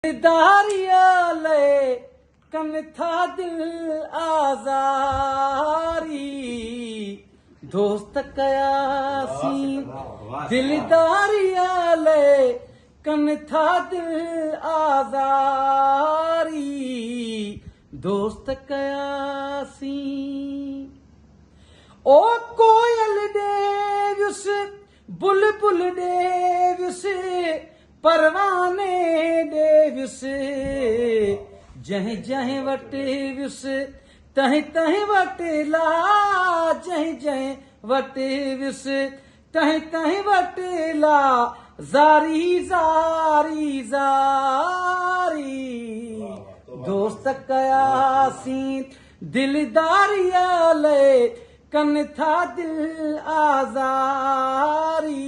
दारियाले कन था दिल आजारी दोस्त कयासी दिलदारियाले कन था दिल आजारी दोस्त कयासी ओ कोयल देव्युस बुलबुल देव्युस परवाने देव्युस जह जह वट वियुस तह तह वट ला जह जह वट वियुस तह तह वट ला ज़ारी ज़ारी ज़ारी दोस्त कयासी दिलदारियाले कन था दिल आज़ारी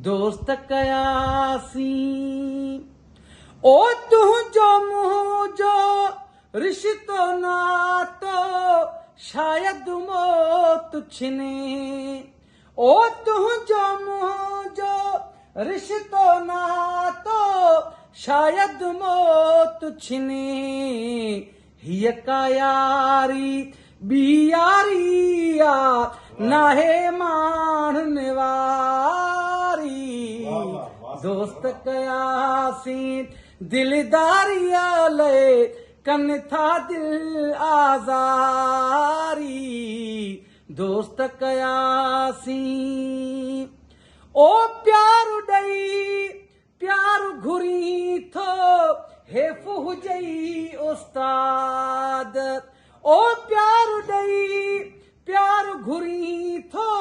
दोस्त कयासी ओ तुझो मुझो रिश्तो नातो शायद मौत छिने ओ तुझो मुझो रिश्तो नातो शायद मौत छिने हिय का यारी बी यारिया नाहे माणन वारी दोस्त कयासी दिलदारियाले कन था दिल आज़ारी दोस्त कयासी ओ प्यार ॾई प्यार घुरी थो हेफ़ हुजई उस्ताद ओ प्यार ॾई प्यार घुरी थो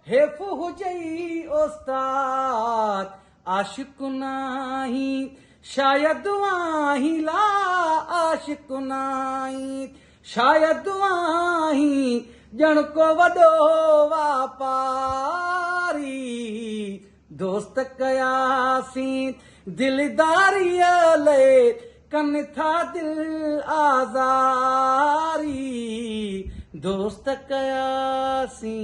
हेफ़ हुजई उस्ताद आशिक नाही शायद आही ला आशिक नाही शायद आही ॼण को वॾो वापारी दोस्त कयासी दिलदारियाले कन था दिल आज़ारी दोस्त कयासी।